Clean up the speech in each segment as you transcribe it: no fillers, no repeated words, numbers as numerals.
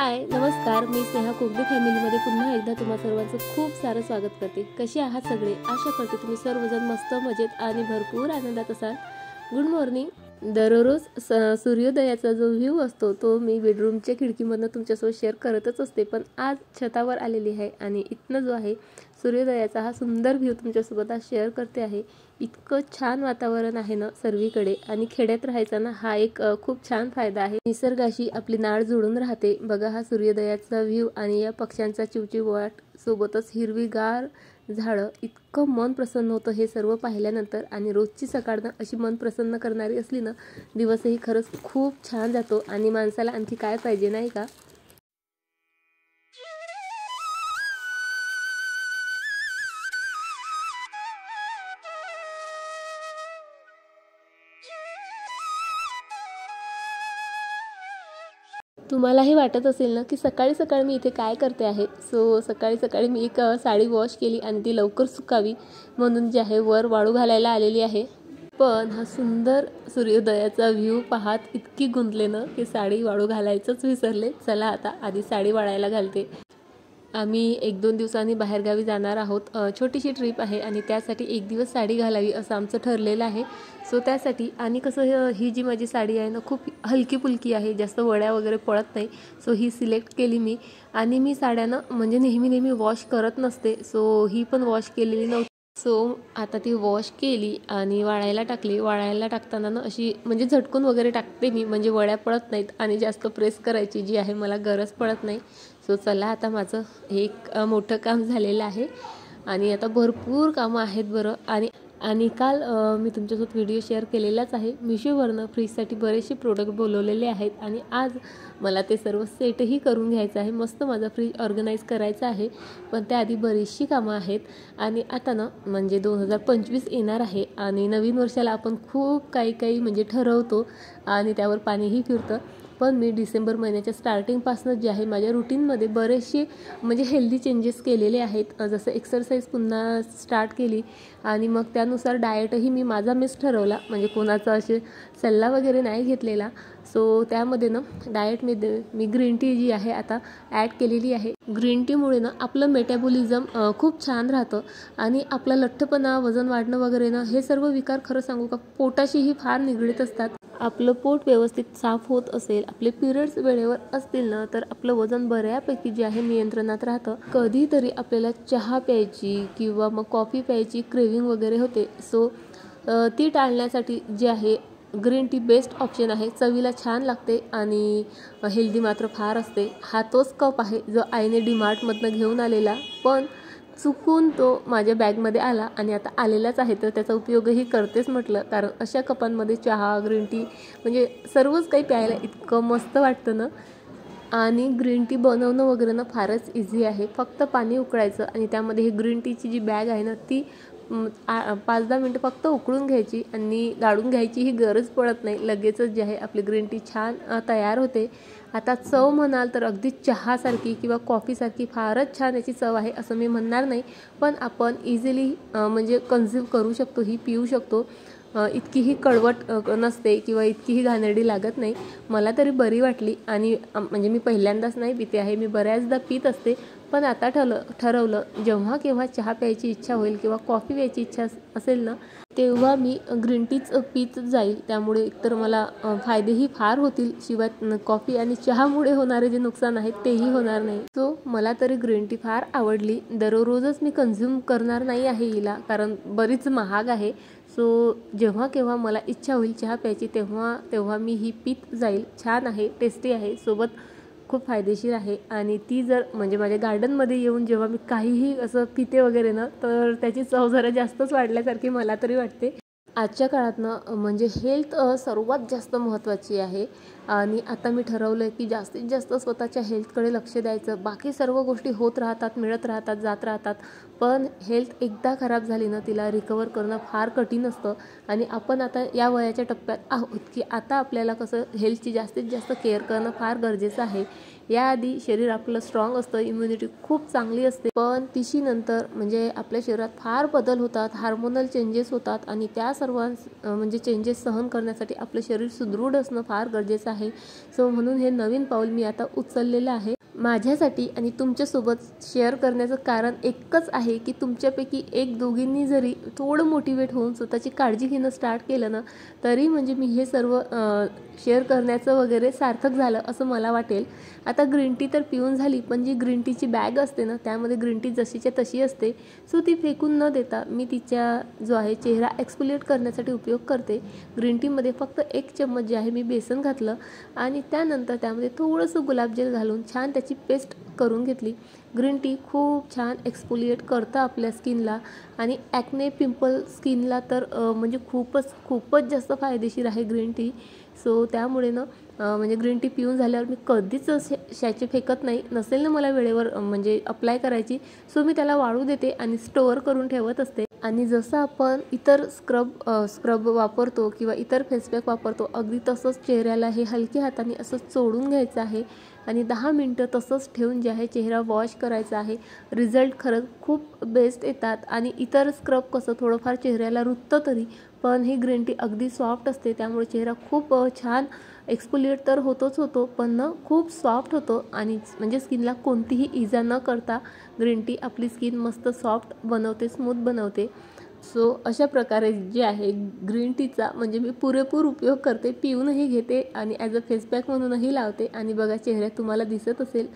हाय नमस्कार, मी स्नेहा कोगदे फॅमिलीमध्ये पुन्हा एकदा तुम्हा सर्वांचं खूप सारं स्वागत करते। कसे आहात सगळे? आशा करते तुम्ही सर्वजण मस्त मजेत आणि भरपूर आनंदात असाल। Good morning. दररोज सूर्योदयाचा जो व्ह्यू असतो तो मी बेडरूमच्या खिडकीमधून तुमच्यासोबत शेअर करतच असते, पण आज छतावर आलेली आहे आणि इथनं जो आहे सूर्योदयाचा हा सुंदर व्ह्यू तुमच्यासोबत आज शेअर करते आहे। इतकं छान वातावरण आहे ना सर्वीकडे, आणि खेड्यात राहायचा ना हा एक खूप छान फायदा आहे। निसर्गाशी आपली नाळ जोडून राहते। बघा हा सूर्योदयाचा व्ह्यू आणि या पक्ष्यांचा चिवचिवाट सोबतच हिरवीगार झाडं, इतकं मन प्रसन्न होतं हे सर्व पाहिल्यानंतर। आणि रोजची सकाळ ना अशी मन प्रसन्न करणारी असली ना, दिवसही खरंच खूप छान जातो आणि माणसाला आणखी काय पाहिजे नाही का। तुम्हालाही वाटत असेल ना की सकाळी सकाळी मी इथे काय करते आहे। सकाळी सकाळी मी एक साडी वॉश केली आणि ती लवकर सुकावी म्हणून जे आहे वर वाळू घालायला आलेली आहे। पण हा सुंदर सूर्योदयाचा व्ह्यू पाहत इतकी गुंतले ना की साडी वाळू घालायचंच विसरले। चला आता आधी साडी वाळायला घालते। आम्ही 1-2 दिवसांनी बाहेरगावी जाणार आहोत। छोटीशी ट्रिप आहे आणि त्यासाठी एक दिवस साडी घालावी असं आमचं ठरलेलं आहे। त्यासाठी आणि कसं ही जी माझी साडी आहे ना खूप हलकी फुलकी आहे, जास्त वड्या वगैरे पडत नाही। ही सिलेक्ट केली मी। आणि मी साड्यानं म्हणजे नेहमी वॉश करत नसते, ही पण वॉश केलेली नव्हती। आता ती वॉश केली आणि वाळायला टाकली। वाळायला टाकताना ना अशी म्हणजे झटकून वगैरे टाकते मी, म्हणजे वड्या पडत नाहीत आणि जास्त प्रेस करायची जी आहे मला गरज पडत नाही। चला आता माझं एक मोठं काम झालेलं आहे आणि आता भरपूर कामं आहेत बरं। आणि काल मी तुमच्यासोबत व्हिडिओ शेअर केलेलाच आहे। मिशोवरनं फ्रीजसाठी बरेचसे प्रोडक्ट बोलवलेले आहेत आणि आज मला ते सर्व सेटही करून घ्यायचं आहे। मस्त माझा फ्रीज ऑर्गनाईज करायचा आहे, पण त्याआधी बरीचशी कामं आहेत। आणि आता ना म्हणजे 2025 येणार आहे आणि नवीन वर्षाला आपण खूप काही म्हणजे ठरवतो आणि त्यावर पाणीही फिरतं। पण मी डिसेंबर महिन्याच्या स्टार्टिंगपासून जे आहे माझ्या रुटीनमध्ये बरेचसे म्हणजे हेल्दी चेंजेस केलेले आहेत। जसं एक्सरसाइज पुन्हा स्टार्ट केली आणि मग त्यानुसार डाएटही मी माझा मिस ठरवला, म्हणजे कोणाचा असे सल्ला वगैरे नाही घेतलेला। त्यामध्ये ना डाएटमध्ये मी ग्रीन टी जी आहे आता ॲड केलेली आहे। ग्रीन टीमुळे ना आपलं मेटाबॉलिझम खूप छान राहतं आणि आपला लठ्ठपणा, वजन वाढणं वगैरे ना हे सर्व विकार खरं सांगू का पोटाशीही फार निगडीत असतात। आपलं पोट व्यवस्थित साफ होत असेल, आपले पिरियड्स वेळेवर असतील ना, तर आपलं वजन बऱ्यापैकी जे आहे नियंत्रणात राहतं। कधीतरी आपल्याला चहा प्यायची किंवा मग कॉफी प्यायची क्रेविंग वगैरे होते। ती टाळण्यासाठी जे आहे ग्रीन टी बेस्ट ऑप्शन आहे। चवीला छान लागते आणि हेल्दी मात्र फार असते। हा तोच कप आहे जो आईने डीमार्टमधनं घेऊन आलेला, पण चुकून तो माझ्या बॅगमध्ये आला आणि आता आलेलाच आहे तर त्याचा उपयोगही करतेच म्हटलं, कारण अशा कपांमध्ये चहा, ग्रीन टी म्हणजे सर्वच काही प्यायला इतकं मस्त वाटतं ना। आणि ग्रीन टी बनवणं वगैरे ना फारच इझी आहे। फक्त पाणी उकळायचं आणि त्यामध्ये ही ग्रीन टीची जी बॅग आहे ना ती 5-10 मिनटं फक्त उकळून घ्यायची आणि गाळून घ्यायची ही गरज पडत नाही। लगेचच जे आहे आपली ग्रीन टी छान तयार होते। आता चव म्हणाल तर अगदी चहासारखी किंवा कॉफीसारखी फारच छान याची चव आहे असं मी म्हणणार नाही, पण आपण इझिली म्हणजे कन्झ्युम करू शकतो, ही पिऊ शकतो। इतकीही कडवट नसते किंवा इतकीही घाणेरडी लागत नाही। मला तरी बरी वाटली आणि म्हणजे मी पहिल्यांदाच नाही पिते आहे, मी बऱ्याचदा पित असते। पण आता ठरवलं जेव्हा केव्हा चहा प्यायची इच्छा होईल किंवा कॉफी प्यायची इच्छा असेल ना, तेव्हा मी ग्रीन टीच पीत जाईल। त्यामुळे एकतर मला फायदेही फार होतील, शिवाय कॉफी आणि चहामुळे होणारे जे नुकसान आहेत तेही होणार नाही। मला तरी ग्रीन टी फार आवडली। दररोजच मी कन्झ्युम करणार नाही आहे हिला, कारण बरीच महाग आहे। जेव्हा केव्हा मला इच्छा होईल चहा प्यायची तेव्हा मी ही पीत जाईल। छान आहे, टेस्टी आहे, सोबत खूप फायदेशीर आहे। आणि ती जर म्हणजे माझ्या गार्डनमध्ये येऊन जेव्हा मी काहीही असं पिते वगैरे ना, तर त्याची चव जरा जास्तच वाढल्यासारखी मला तरी वाटते। आजच्या काळात ना म्हणजे हेल्थ सर्वात जास्त महत्त्वाची आहे आणि आता मी ठरवलं आहे की जास्तीत जास्त स्वतःच्या हेल्थकडे लक्ष द्यायचं। बाकी सर्व गोष्टी होत राहतात, मिळत राहतात, जात राहतात, पण हेल्थ एकदा खराब झाली ना तिला रिकवर करणं फार कठीण असतं। आणि आपण आता या वयाच्या टप्प्यात आहोत की आता आपल्याला कसं हेल्थची जास्तीत जास्त केअर करणं फार गरजेचं आहे। याआधी शरीर आपलं स्ट्रॉंग असतं, इम्युनिटी खूप चांगली असते, पण तिशीनंतर म्हणजे आपल्या शरीरात फार बदल होतात, हार्मोनल चेंजेस होतात आणि त्या सर्व म्हणजे चेंजेस सहन करण्यासाठी आपलं शरीर सुदृढ असणं फार गरजेचं आहे. सो म्हणून हे नवीन पाऊल मी आता उचललेलं आहे माझ्यासाठी आणि तुमच्यासोबत शेअर करण्याचं कारण एकच आहे की तुमच्यापैकी एक दोघींनी जरी थोडं मोटिवेट होऊन स्वतःची काळजी घेणं स्टार्ट केलं ना, तरी म्हणजे मी हे सर्व शेअर करण्याचं वगैरे सार्थक झालं असं मला वाटेल. आता ग्रीन टी तर पिऊन झाली, पण जी ग्रीन टीची बॅग असते ना, त्यामध्ये ग्रीन टी जशीच्या तशी असते. सो ती फेकून न देता मी तिच्या जो आहे चेहरा एक्सफोलिएट करण्यासाठी उपयोग करते. ग्रीन टीमध्ये फक्त 1 चम्मच जे आहे मी बेसन घातलं आणि त्यानंतर त्यामध्ये थोडंसं गुलाबजल घालून छान त्याची पेस्ट करून घेतली. ग्रीन टी खूप छान एक्सफोलिएट करतं आपल्या स्किनला आणि ॲक्ने पिंपल स्किनला तर म्हणजे खूपच जास्त फायदेशीर आहे ग्रीन टी. सो त्यामुळे ना म्हणजे ग्रीन टी पिऊन झाल्यावर मी कधीच शॅचे फेकत नाही. नसेल ना मला वेळेवर म्हणजे अप्लाय करायची, सो मी त्याला वाळू देते आणि स्टोअर करून ठेवत असते. आणि जसं आपण इतर स्क्रब वापरतो किंवा इतर फेसपॅक वापरतो, अगदी तसंच चेहऱ्याला हे हलक्या हाताने असं चोळून घ्यायचं आहे आणि 10 मिनटं तसंच ठेवून जे आहे चेहरा वॉश करायचा आहे. रिझल्ट खरंच खूप बेस्ट येतात. आणि इतर स्क्रब कसं थोडंफार चेहऱ्याला रुततं तरी, पण ही ग्रीन टी अगदी सॉफ्ट असते, त्यामुळे चेहरा खूप छान एक्सफोलिएट तर होतो, पण ना खूप सॉफ्ट होतो आणि म्हणजे स्किनला कोणतीही इजा न करता ग्रीन टी आपली स्किन मस्त सॉफ्ट बनवते, स्मूथ बनवते. सो अशा प्रकारे जे आहे ग्रीन टीचा म्हणजे मी पुरेपूर उपयोग करते, पिऊनही घेते आणि ॲज अ फेसपॅक म्हणूनही लावते. आणि बघा चेहऱ्यात तुम्हाला दिसत असेल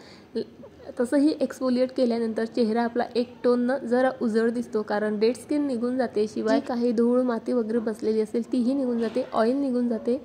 तसंही एक्सफोलिएट केल्यानंतर चेहरा आपला एक टोननं जरा उजळ दिसतो, कारण डेड स्किन निघून जाते, शिवाय काही धूळ माती वगैरे बसलेली असेल तीही निघून जाते, ऑइल निघून जाते.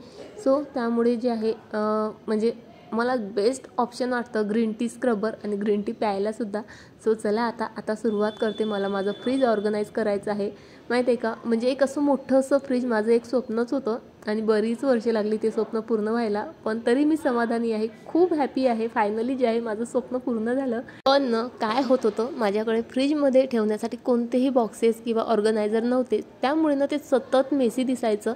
सो त्यामुळे जे आहे म्हणजे मला बेस्ट ऑप्शन वाटतं ग्रीन टी स्क्रबर आणि ग्रीन टी प्यायलासुद्धा. सो चला आता सुरुवात करते. मला माझं फ्रीज ऑर्गनाईज करायचं आहे. माहीत आहे का, म्हणजे एक असं मोठं असं फ्रीज माझं एक स्वप्नच होतं आणि बरीच वर्षे लागली ते स्वप्न पूर्ण व्हायला, पण तरी मी समाधानी आहे, खूप हॅपी आहे. फायनली जे आहे माझं स्वप्न पूर्ण झालं. पण ना काय होत होतं, माझ्याकडे फ्रीजमध्ये ठेवण्यासाठी कोणतेही बॉक्सेस किंवा ऑर्गनायझर नव्हते, त्यामुळे ना ते सतत मेसी दिसायचं.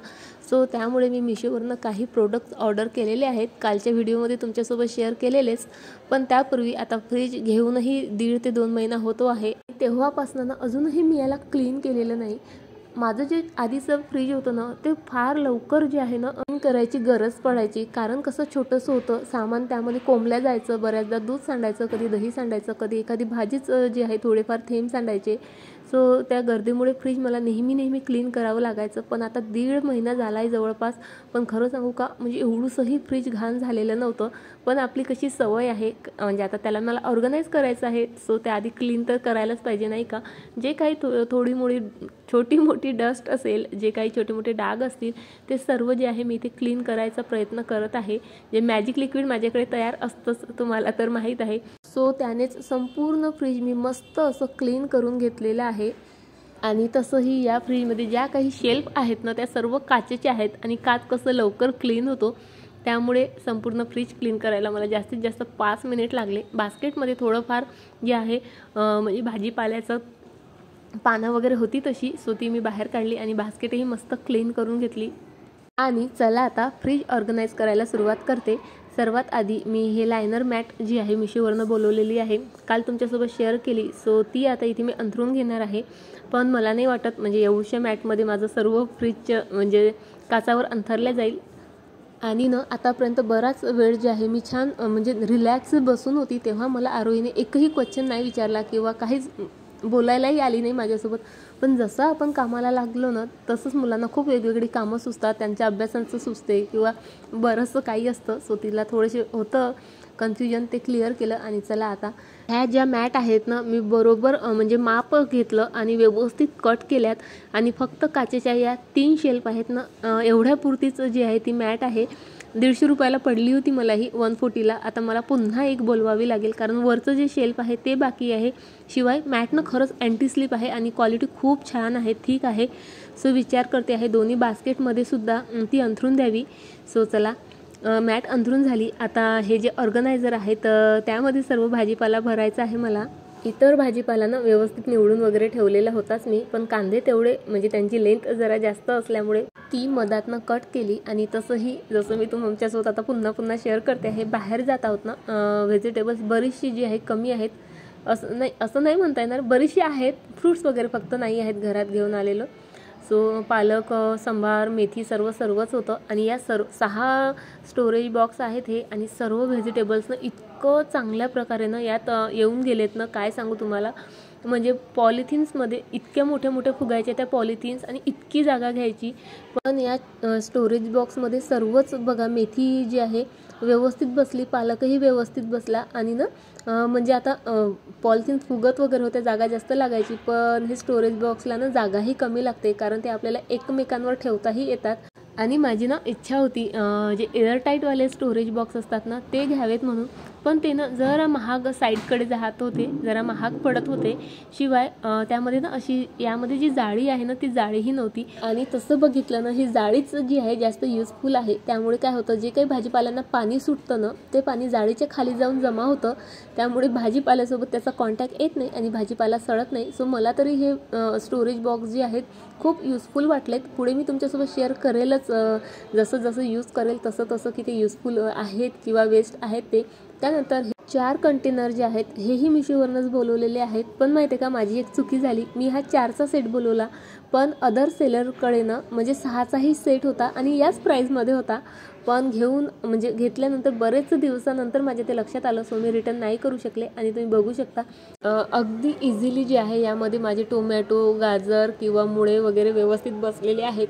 सो त्यामुळे मी मिशोवरनं काही प्रोडक्ट्स ऑर्डर केलेले आहेत, कालच्या व्हिडिओमध्ये तुमच्यासोबत शेअर केलेलेच. पण त्यापूर्वी आता फ्रीज घेऊनही 1.5 ते 2 महिना होतो आहे. तेव्हापासून ना अजूनही मी याला क्लीन केलेलं नाही. माझं जे आधीचं फ्रीज होतं ना, ते फार लवकर जे आहे ना क्लीन करायची गरज पडायची, कारण कसं छोटंसं होतं, सामान त्यामध्ये कोंबल्या जायचं, बऱ्याचदा दूध सांडायचं, कधी दही सांडायचं, कधी एखादी भाजीच जे आहे थोडेफार थेंब सांडायचे. सो त्या गर्दीमुळे फ्रीज मला नेहमी क्लीन करावं लागायचं. पण आता 1.5 महिना झाला आहे जवळपास. पण खरं सांगू का, म्हणजे एवढंसंही फ्रीज घाण झालेलं नव्हतं, पण आपली कशी सवय आहे, म्हणजे आता त्याला मला ऑर्गनाईज करायचं आहे, सो त्याआधी क्लीन तर करायलाच पाहिजे नाही का. जे काही छोटी मोठी डस्ट असेल, जे काही छोटे मोठे डाग असतील, ते सर्व जे आहे मी इथे क्लीन करायचा प्रयत्न करत आहे. जे मॅजिक लिक्विड माझ्याकडे तयार असतंच, तुम्हाला तर माहीत आहे. सो त्यानेच संपूर्ण फ्रीज मी मस्त असं क्लीन करून घेतलेलं आहे. आणि तसंही या फ्रीजमध्ये ज्या काही शेल्फ आहेत ना, त्या सर्व काचेचे आहेत आणि काच कसं लवकर क्लीन होतो, त्यामुळे संपूर्ण फ्रीज क्लीन करायला मला जास्तीत जास्त 5 मिनिट लागले. बास्केटमध्ये थोडंफार जे आहे म्हणजे भाजीपाल्याचं पानं वगैरे होती तशी, सो ती मी बाहेर काढली आणि बास्केटही मस्त क्लीन करून घेतली. आणि चला आता फ्रीज ऑर्गनाईज करायला सुरुवात करते. सर्वात आधी मी हे लायनर मॅट जी आहे मिशोवरनं बोलवलेली आहे, काल तुमच्यासोबत शेअर केली. सो ती आता इथे मी अंथरून घेणार आहे. पण मला नाही वाटत म्हणजे एवढ्या मॅटमध्ये माझं सर्व फ्रीजचं म्हणजे काचावर अंथरल्या जाईल. आणि ना आतापर्यंत बराच वेळ जे आहे मी छान म्हणजे रिलॅक्स बसून होती, तेव्हा मला आरोहीने एकही क्वेश्चन नाही विचारला किंवा काहीच बोलायलाही आली नाही माझ्यासोबत. पण जसं आपण कामाला लागलो ना, तसंच मुलांना खूप वेगवेगळी कामं सुचतात, त्यांच्या अभ्यासांचं सुचते किंवा बरंचसं काही असतं. सो तिला थोडेसे होतं कन्फ्युजन, ते क्लिअर केलं. आणि चला आता ह्या ज्या मॅट आहेत ना, मी बरोबर म्हणजे माप घेतलं आणि व्यवस्थित कट केल्यात. आणि फक्त काचेच्या या 3 शेल्फ आहेत ना, एवढ्यापुरतीच जी आहे ती मॅट आहे. 150 रुपयाला पडली होती मला ही 140ला. आता मला पुन्हा एक बोलवावी लागेल, कारण वरचं जे शेल्फ आहे ते बाकी आहे. शिवाय मॅटनं खरंच अँटी स्लिप आहे आणि क्वालिटी खूप छान आहे, ठीक आहे. सो विचार करते आहे दोन्ही बास्केटमध्ये सुद्धा ती अंथरून द्यावी. सो चला मॅट अंथरून झाली. आता हे जे ऑर्गनायझर आहे तर त्यामध्ये सर्व भाजीपाला भरायचा आहे मला. इतर भाजीपाला व्यवस्थित निवडून वगैरे ठेवलेला होताच मी, पण कांदे तेवढे म्हणजे त्यांची लेंथ जरा जास्त असल्यामुळे ती मधातनं कट केली आणि तसंही जसं मी तुमच्यासोबत आता पुन्हा पुन्हा शेअर करते आहे, बाहेर जात आहोत ना, व्हेजिटेबल्स बरीचशी जी आहे कमी आहेत, असं नाही म्हणता येणार, बरीचशी आहेत, फ्रूट्स वगैरे फक्त नाही आहेत घरात घेऊन आलेलं. सो पालक, संभार, मेथी सर्वच होतं आणि या 6 स्टोरेज बॉक्स आहेत हे, आणि सर्व व्हेजिटेबल्सनं इतकं चांगल्या प्रकारे ना यात येऊन गेलेत ना, काय सांगू तुम्हाला. म्हणजे पॉलिथिन्समध्ये इतक्या मोठ्या फुगायच्या त्या पॉलिथिन्स आणि इतकी जागा घ्यायची. पण या स्टोरेज बॉक्समध्ये सर्वच बघा, मेथी जी आहे व्यवस्थित बसली, पालकही व्यवस्थित बसला आणि ना म्हणजे आता पॉलिथिन फुगत वगैरे होते, जागा जास्त लागायची, पण हे स्टोरेज बॉक्सला ना जागाही कमी लागते, कारण ते आपल्याला एकमेकांवर ठेवताही येतात. आणि माझी ना इच्छा होती जे एअरटाईटवाले स्टोरेज बॉक्स असतात ना ते घ्यावेत म्हणून, पण ते ना जरा महाग साईडकडे जात होते, जरा महाग पडत होते. शिवाय त्यामध्ये ना अशी यामध्ये जी जाळी आहे ना ती जाळीही नव्हती. आणि तसं बघितलं ना ही जाळीच जी आहे जास्त युजफुल आहे. त्यामुळे काय होतं, जे काही भाजीपाल्यांना पाणी सुटतं ना ते पाणी जाळीच्या खाली जाऊन जमा होतं, त्यामुळे भाजीपाल्यासोबत त्याचा कॉन्टॅक्ट येत नाही आणि भाजीपाला सडत नाही. सो मला तरी हे स्टोरेज बॉक्स जे आहेत खूप युजफुल वाटलेत. पुढे मी तुमच्यासोबत शेअर करेलच, जसं यूज करेल तसं की ते युजफुल आहेत किंवा वेस्ट आहेत ते. त्यानंतर 4 कंटेनर जे आहेत हेही मिशोवरूनच बोलवलेले आहेत. पण माहिती आहे का, माझी एक चुकी झाली, मी हा 4चा सेट बोलवला, पण अदर सेलरकडे ना म्हणजे 6चाही सेट होता आणि याच प्राईजमध्ये होता. पण घेतल्यानंतर बरेच दिवसानंतर माझ्या ते लक्षात आलं, सो मी रिटर्न नाही करू शकले. आणि तुम्ही बघू शकता अगदी इझिली जे आहे यामध्ये माझे टोमॅटो, गाजर किंवा मुळे वगैरे व्यवस्थित बसलेले आहेत.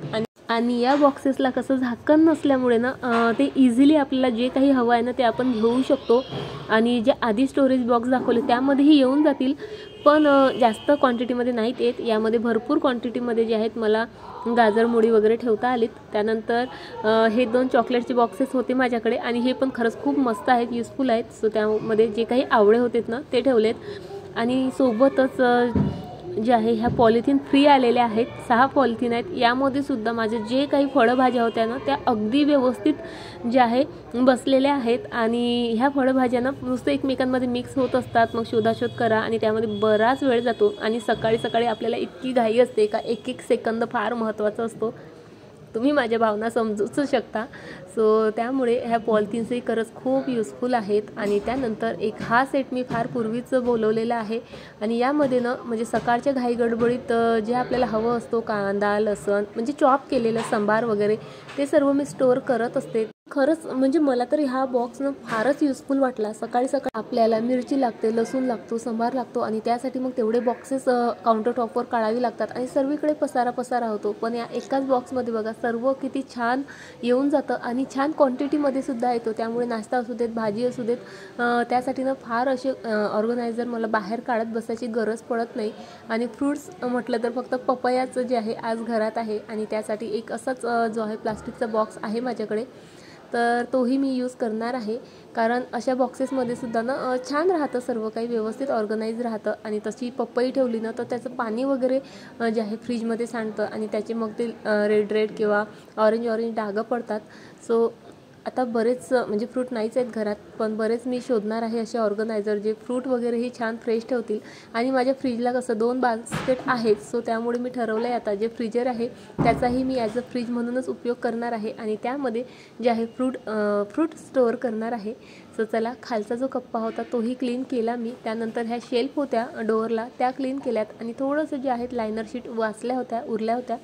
आणि या बॉक्सेसला कसं झाकण नसल्यामुळे ना ते इझिली आपल्याला जे काही हवं आहे ना ते आपण घेऊ शकतो. आणि जे आधी स्टोरेज बॉक्स दाखवले त्यामध्येही येऊन जातील, पण जास्त क्वांटिटीमध्ये नाहीत येत. यामध्ये भरपूर क्वांटिटीमध्ये जे आहेत मला गाजर, मुळी वगैरे ठेवता आलीत. त्यानंतर हे 2 चॉकलेटचे बॉक्सेस होते माझ्याकडे आणि हे पण खरंच खूप मस्त आहेत, युजफुल आहेत. सो त्यामध्ये जे काही आवळे होतेत ना ते ठेवलेत. आणि सोबतच जे आहे ह्या पॉलिथिन फ्री आलेल्या आहेत, 6 पॉलिथिन आहेत. यामध्ये सुद्धा माझे जे काही फळभाज्या होत्या ना त्या अगदी व्यवस्थित जे आहे बसलेल्या आहेत. आणि ह्या फळभाज्या ना नुसतं एकमेकांमध्ये मिक्स होत असतात, मग शोधाशोध करा आणि त्यामध्ये बराच वेळ जातो. आणि सकाळी आपल्याला इतकी घाई असते का एक सेकंद फार महत्त्वाचा असतो, तुम्ही माझ्या भावना समजूच शकता. सो त्यामुळे ह्या पॉलिथिन्सही खरंच खूप युजफुल आहेत. आणि त्यानंतर एक हा सेट मी फार पूर्वीच बोलवलेला आहे आणि यामध्ये ना म्हणजे सकाळच्या घाई गडबडीत जे आपल्याला हवं असतो, कांदा, लसूण म्हणजे चॉप केलेलं संभार वगैरे ते सर्व मी स्टोअर करत असते. खरंच म्हणजे मला तरी हा बॉक्स ना फारच युजफुल वाटला. सकाळी आपल्याला मिरची लागते, लसूण लागतो, संभार लागतो आणि त्यासाठी मग तेवढे बॉक्सेस काउंटर टॉपवर काढावी लागतात आणि सर्वीकडे पसारा होतो. पण या एकाच बॉक्समध्ये बघा सर्व किती छान येऊन जातं आणि छान क्वांटिटीमध्ये सुद्धा येतो. त्यामुळे नाश्ता असू देत, भाजी असू देत, त्यासाठी ना फार असे ऑर्गनायझर मला बाहेर काढत बसायची गरज पडत नाही. आणि फ्रूट्स म्हटलं तर फक्त पपयाचं जे आहे आज घरात आहे आणि त्यासाठी एक असाच जो आहे प्लास्टिकचा बॉक्स आहे माझ्याकडे, तर तोही मी यूज करणार आहे. कारण अशा बॉक्सेसमध्ये सुद्धा ना छान राहतं, सर्व काही व्यवस्थित ऑर्गनाईज राहतं. आणि तशी पपई ठेवली ना तर त्याचं पाणी वगैरे जे आहे फ्रीजमध्ये सांडतं आणि त्याचे मग ते रेड किंवा ऑरेंज डाग पडतात. सो आता बरेच म्हणजे फ्रूट नाहीच आहेत घरात, पण बरेच मी शोधणार आहे असे ऑर्गनायझर जे फ्रूट वगैरेही छान फ्रेश ठेवतील. आणि माझ्या फ्रीजला कसं 2 बास्केट आहेत, सो त्यामुळे मी ठरवलं आहे आता जे फ्रीजर आहे त्याचाही मी ॲज अ फ्रीज म्हणूनच उपयोग करणार आहे आणि त्यामध्ये जे आहे फ्रूट स्टोअर करणार आहे. सो चला, खालचा जो कप्पा होता तोही क्लीन केला मी. त्यानंतर ह्या शेल्फ होत्या डोअरला त्या क्लीन केल्यात आणि थोडंसं जे आहेत लायनर शीट उरल्या होत्या,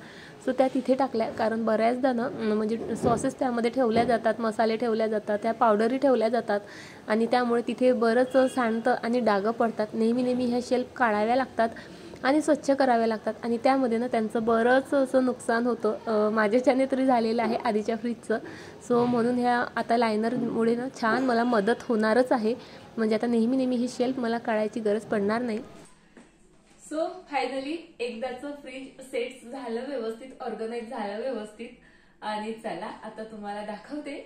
सो त्या तिथे टाकल्या. कारण बऱ्याचदा ना म्हणजे सॉसेस त्यामध्ये ठेवल्या जातात, मसाले ठेवल्या जातात, त्या पावडरी ठेवल्या जातात आणि त्यामुळे तिथे बरंच सांडतं आणि डाग पडतात. नेहमी ह्या शेल्फ काढाव्या लागतात आणि स्वच्छ कराव्या लागतात आणि त्यामध्ये ना त्यांचं बरंच असं नुकसान होतं. माझ्याच्याने तरी झालेलं आहे आधीच्या फ्रीजचं. सो म्हणून ह्या आता लायनरमुळे ना छान मला मदत होणारच आहे. म्हणजे आता नेहमी ही शेल्फ मला काढायची गरज पडणार नाही. सो फायनली एकदाचं फ्रीज सेट झालं व्यवस्थित, ऑर्गनाईज झालं व्यवस्थित. आणि चला आता तुम्हाला दाखवते.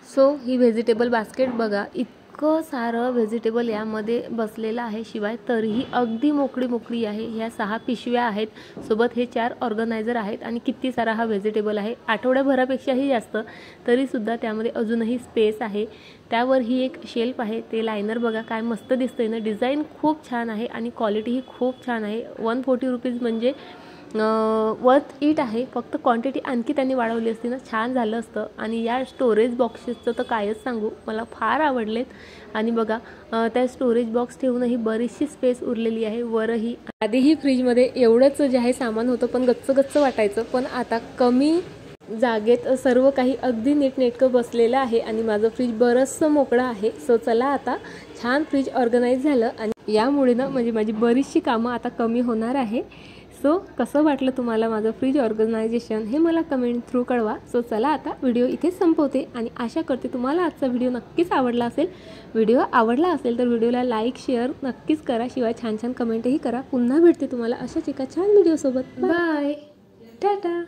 सो ही व्हेजिटेबल बास्केट बघा, इतकं सारं व्हेजिटेबल यामध्ये बसलेलं आहे. शिवाय तरीही अगदी मोकळी आहे. ह्या 6 पिशव्या आहेत, सोबत हे 4 ऑर्गनायझर आहेत आणि किती सारा हा व्हेजिटेबल आहे. आठवड्याभरापेक्षाही जास्त, तरीसुद्धा त्यामध्ये अजूनही स्पेस आहे. त्यावर ही एक शेल्फ आहे. ते लायनर बघा काय मस्त दिसतंय ना. डिझाईन खूप छान आहे आणि क्वालिटीही खूप छान आहे. 140 रुपीज म्हणजे वर्थ इट आहे. फक्त क्वांटिटी आणखी त्यांनी वाढवली असती ना छान झालं असतं. आणि या स्टोरेज बॉक्सेसचं तर कायच सांगू, मला फार आवडलेत. आणि बघा त्या स्टोरेज बॉक्स ठेवूनही बरीचशी स्पेस उरलेली आहे. वरही आधीही फ्रीजमध्ये एवढंच जे आहे सामान होतं, पण गच्च वाटायचं. पण आता कमी जागेत सर्व काही अगदी नीटनेटकं बसलेलं आहे आणि माझं फ्रीज बरंचसं मोकळं आहे. सो चला आता छान फ्रीज ऑर्गनाईज झालं आणि यामुळे ना म्हणजे माझी बरीचशी कामं आता कमी होणार आहे. सो कसं वाटलं तुम्हाला माझं फ्रीज ऑर्गनायझेशन हे मला कमेंट थ्रू कळवा. सो चला आता व्हिडिओ इथेच संपवते आणि आशा करते तुम्हाला आजचा व्हिडिओ नक्कीच आवडला असेल. व्हिडिओ आवडला असेल तर व्हिडिओला लाईक शेअर नक्कीच करा. शिवाय छान कमेंटही करा. पुन्हा भेटते तुम्हाला अशाच एका छान व्हिडिओसोबत. बाय, टाटा.